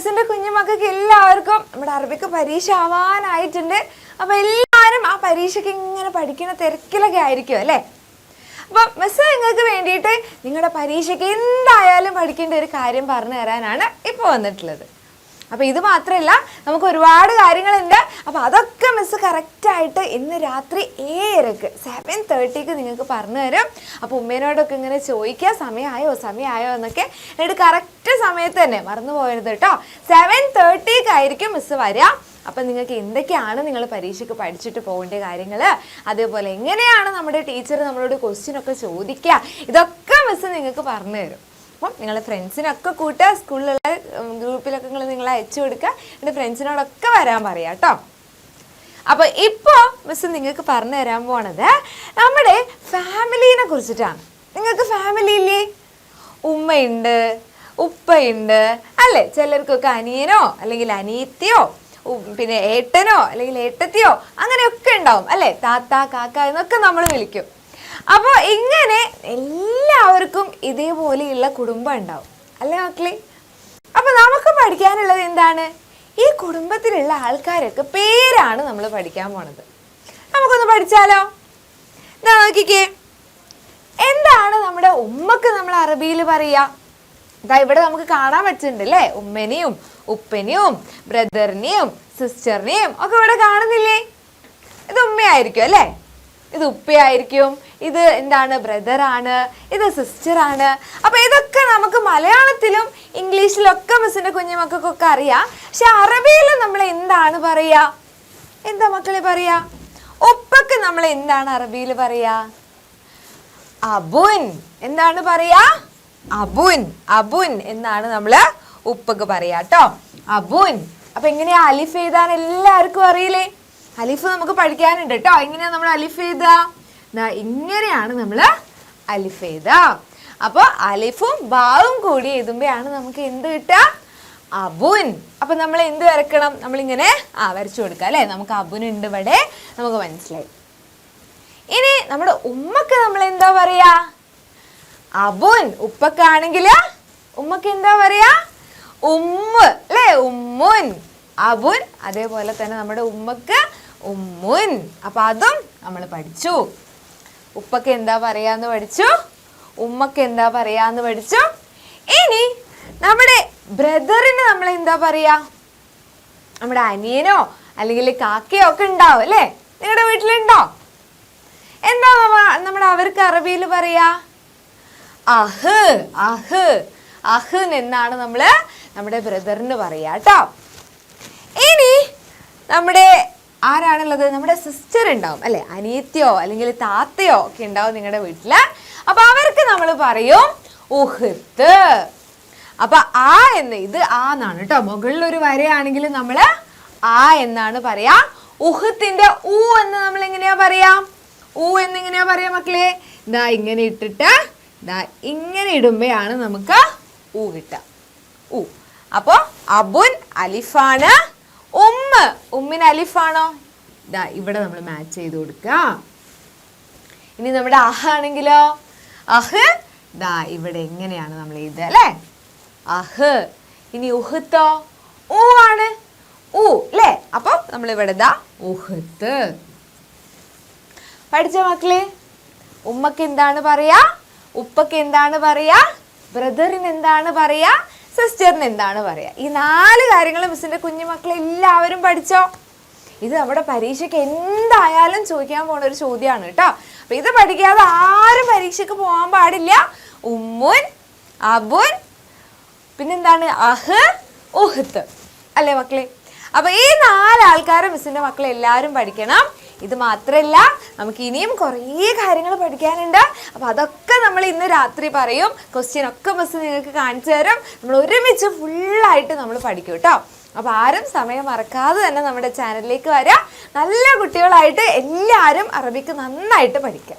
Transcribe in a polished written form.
മിസ്സിന്റെ കുഞ്ഞുമക്കൾക്ക് എല്ലാവർക്കും നമ്മുടെ അറബിക്ക് പരീക്ഷ ആവാനായിട്ടുണ്ട്. അപ്പൊ എല്ലാവരും ആ പരീക്ഷയ്ക്ക് ഇങ്ങനെ പഠിക്കുന്ന തിരക്കിലൊക്കെ ആയിരിക്കും അല്ലേ. അപ്പൊ മിസ് നിങ്ങൾക്ക് വേണ്ടിയിട്ട് നിങ്ങളുടെ പരീക്ഷയ്ക്ക് എന്തായാലും പഠിക്കേണ്ട ഒരു കാര്യം പറഞ്ഞു തരാനാണ് ഇപ്പോൾ വന്നിട്ടുള്ളത്. അപ്പോൾ ഇത് മാത്രമല്ല, നമുക്ക് ഒരുപാട് കാര്യങ്ങളുണ്ട്. അപ്പോൾ അതൊക്കെ മിസ് കറക്റ്റായിട്ട് ഇന്ന് രാത്രി 7:30 നിങ്ങൾക്ക് പറഞ്ഞു തരും. അപ്പോൾ ഉമ്മേനോടൊക്കെ ഇങ്ങനെ ചോദിക്കുക, സമയമായോ എന്നൊക്കെ. എന്നിട്ട് കറക്റ്റ് സമയത്ത് തന്നെ മറന്നു പോകരുത് കേട്ടോ. 7:30 ആയിരിക്കും മിസ് വരിക. അപ്പം നിങ്ങൾക്ക് എന്തൊക്കെയാണ് നിങ്ങൾ പരീക്ഷയ്ക്ക് പഠിച്ചിട്ട് പോകേണ്ട കാര്യങ്ങൾ, അതേപോലെ എങ്ങനെയാണ് നമ്മുടെ ടീച്ചർ നമ്മളോട് ക്വസ്റ്റ്യനൊക്കെ ചോദിക്കുക, ഇതൊക്കെ മിസ് നിങ്ങൾക്ക് പറഞ്ഞു തരും. അപ്പം നിങ്ങളുടെ ഫ്രണ്ട്സിനൊക്കെ കൂട്ടുക, സ്കൂളിലുള്ള ഗ്രൂപ്പിലൊക്കെ നിങ്ങൾ അയച്ചു കൊടുക്കുക, എൻ്റെ ഫ്രണ്ട്സിനോടൊക്കെ വരാൻ പറയാം കേട്ടോ. അപ്പോൾ ഇപ്പോൾ മിസ് നിങ്ങൾക്ക് പറഞ്ഞു തരാൻ പോണത് നമ്മുടെ ഫാമിലീനെ കുറിച്ചിട്ടാണ്. നിങ്ങൾക്ക് ഫാമിലി ഇല്ലേ? ഉമ്മയുണ്ട്, ഉപ്പയുണ്ട് അല്ലേ? ചിലർക്കൊക്കെ അനിയനോ അല്ലെങ്കിൽ അനിയത്തിയോ പിന്നെ ഏട്ടനോ അല്ലെങ്കിൽ ഏട്ടത്തിയോ അങ്ങനെയൊക്കെ ഉണ്ടാവും അല്ലേ? താത്ത, കാക്ക എന്നൊക്കെ നമ്മൾ വിളിക്കും. അപ്പോൾ ഇങ്ങനെ എല്ലാവർക്കും ഇതേപോലെയുള്ള കുടുംബം ഉണ്ടാവും അല്ലേ മക്കളെ? അപ്പോൾ നമുക്ക് പഠിക്കാനുള്ളത് എന്താണ്? ഈ കുടുംബത്തിലുള്ള ആൾക്കാരൊക്കെ പേരാണ് നമ്മൾ പഠിക്കാൻ പോണത്. നമുക്കൊന്ന് പഠിച്ചാലോ? എന്താ നോക്കിക്കേ, എന്താണ് നമ്മുടെ ഉമ്മക്ക് നമ്മൾ അറബിയിൽ പറയുക? ഇതാ ഇവിടെ നമുക്ക് കാണാൻ പറ്റുന്നുണ്ട് അല്ലേ? ഉമ്മനെയും ഉപ്പനെയും ബ്രദറിനെയും സിസ്റ്ററിനെയും ഒക്കെ ഇവിടെ കാണുന്നില്ലേ? ഇത് ഉമ്മയായിരിക്കും അല്ലേ, ഇത് ഉപ്പയായിരിക്കും, ഇത് എന്താണ് ബ്രദറാണ്, ഇത് സിസ്റ്ററാണ്. അപ്പൊ ഇതൊക്കെ നമുക്ക് മലയാളത്തിലും ഇംഗ്ലീഷിലൊക്കെ മിസ്സിന്റെ കുഞ്ഞുമക്കൾക്കൊക്കെ അറിയാം. പക്ഷെ അറബിയിൽ നമ്മൾ എന്താണ് പറയാ? എന്താ മക്കളെ പറയാ? ഉപ്പക്ക് നമ്മൾ എന്താണ് അറബിയിൽ പറയാ? അബുൻ. എന്താണ് പറയാ? അബുൻ. അബുൻ എന്നാണ് നമ്മള് ഉപ്പക്ക് പറയാ കേട്ടോ, അബുൻ. അപ്പൊ എങ്ങനെയാ അലിഫ് എഴുതാൻ എല്ലാവർക്കും അറിയില്ലേ? അലിഫ് നമുക്ക് പഠിക്കാനുണ്ട് കേട്ടോ. എങ്ങനെയാ നമ്മൾ അലിഫ് എഴുതുക? ഇങ്ങനെയാണ് നമ്മൾ അലിഫ് എഴുതുക. അപ്പൊ അലിഫും ബാവും കൂടി എഴുതുമ്പോഴാണ് നമുക്ക് എന്ത് കിട്ടുക? അബുൻ. അപ്പൊ നമ്മൾ എന്ത് വരക്കണം? നമ്മളിങ്ങനെ വരച്ചു കൊടുക്കുക അല്ലെ? നമുക്ക് അബുൻ ഉണ്ട് ഇവിടെ, നമുക്ക് മനസ്സിലായി. ഇനി നമ്മുടെ ഉമ്മക്ക് നമ്മൾ എന്താ പറയാ? അബുൻ. ഉപ്പക്കാണെങ്കിൽ ഉമ്മക്ക് എന്താ പറയാ? ഉമ്മ അല്ലേ? ഉമ്മുൻ. അബുൻ. അതേപോലെ തന്നെ നമ്മുടെ ഉമ്മക്ക് ഉമ്മുൻ. അപ്പൊ അതും നമ്മൾ പഠിച്ചു. ഉപ്പക്ക് എന്താ പറയാന്ന് പഠിച്ചു, ഉമ്മക്ക് എന്താ പറയാന്ന് പഠിച്ചു. ഇനി നമ്മുടെ ബ്രദറിന് നമ്മൾ എന്താ പറയാ? നമ്മുടെ അനിയനോ അല്ലെങ്കിൽ കാക്കയോ ഒക്കെ ഉണ്ടാവും അല്ലേ? നിങ്ങളുടെ വീട്ടിലുണ്ടോ? എന്താ നമ്മുടെ അവർക്ക് അറബിയിൽ പറയാ? അഹ്. അഹ്. അഹ് എന്നാണ് നമ്മള് നമ്മുടെ ബ്രദറിന് പറയാ കേട്ടോ. ഇനി നമ്മുടെ ആരാണുള്ളത്? നമ്മുടെ സിസ്റ്റർ ഉണ്ടാവും അല്ലെ? അനിയത്തിയോ അല്ലെങ്കിൽ താത്തയോ ഒക്കെ ഉണ്ടാവും നിങ്ങളുടെ വീട്ടില്. അപ്പൊ അവർക്ക് നമ്മൾ പറയും ഉഹ്ത്ത്. അപ്പൊ എന്ന് ഇത് എന്നാണ് കേട്ടോ. മുകളിലൊരു വരയാണെങ്കിൽ നമ്മള് എന്നാണ് പറയാ. ഉഹ്ത്തിന്റെ എന്ന് നമ്മൾ എങ്ങനെയാ പറയാ? എന്നെങ്ങനെയാ പറയാ മക്കളെ? ഇതാ ഇങ്ങനെ ഇട്ടിട്ട് ഇങ്ങനെ ഇടുമ്പോഴാണ് നമുക്ക് കിട്ടുക. അപ്പൊ അബുൻ അലിഫാണ്. ഉമ്മിന് അലിഫാണോ? ഇവിടെ നമ്മൾ മാച്ച് ചെയ്ത് കൊടുക്കുക. ഇനി നമ്മുടെ ആണെങ്കിലോ? അഹ് ഇവിടെ എങ്ങനെയാണ് നമ്മൾ എഴുതുക അല്ലേ? അഹ്. ഇനി ഉഹ്ത്തോ? ആണ്. അല്ലേ? അപ്പൊ നമ്മൾ ഇവിടെ ഉഹ്ത്ത്. പഠിച്ച മക്കളെ? ഉമ്മക്ക് എന്താണ് പറയാ? ഉപ്പക്ക് എന്താണ് പറയാ? ബ്രദറിന് എന്താണ് പറയാ? സിസ്റ്ററിന് എന്താണ് പറയാ? ഈ 4 കാര്യങ്ങൾ മിസ്സിന്റെ കുഞ്ഞുമക്കളെ എല്ലാവരും പഠിച്ചോ? ഇത് നമ്മുടെ പരീക്ഷയ്ക്ക് എന്തായാലും ചോദിക്കാൻ പോണ ഒരു ചോദ്യമാണ് കേട്ടോ. അപ്പൊ ഇത് പഠിക്കാതെ ആരും പരീക്ഷയ്ക്ക് പോകാൻ പാടില്ല. ഉമ്മുൻ, അബുൻ, പിന്നെന്താണ്? അഹ്, ഉഹ്ത്ത് അല്ലേ മക്കളെ? അപ്പൊ ഈ 4 ആൾക്കാരെ മിസ്സിന്റെ മക്കളെ എല്ലാവരും പഠിക്കണം. ഇത് മാത്രമല്ല, നമുക്ക് ഇനിയും കുറേ കാര്യങ്ങൾ പഠിക്കാനുണ്ട്. അപ്പൊ അതൊക്കെ നമ്മൾ ഇന്ന് രാത്രി പറയും. ക്വസ്റ്റ്യൻ ഒക്കെ മിസ് നിങ്ങൾക്ക് കാണിച്ചു തരും. നമ്മൾ ഒരുമിച്ച് ഫുള്ളായിട്ട് നമ്മൾ പഠിക്കും കേട്ടോ. അപ്പൊ ആരും സമയം മറക്കാതെ തന്നെ നമ്മുടെ ചാനലിലേക്ക് വരിക. നല്ല കുട്ടികളായിട്ട് എല്ലാവരും അറബിക്ക് നന്നായിട്ട് പഠിക്കുക.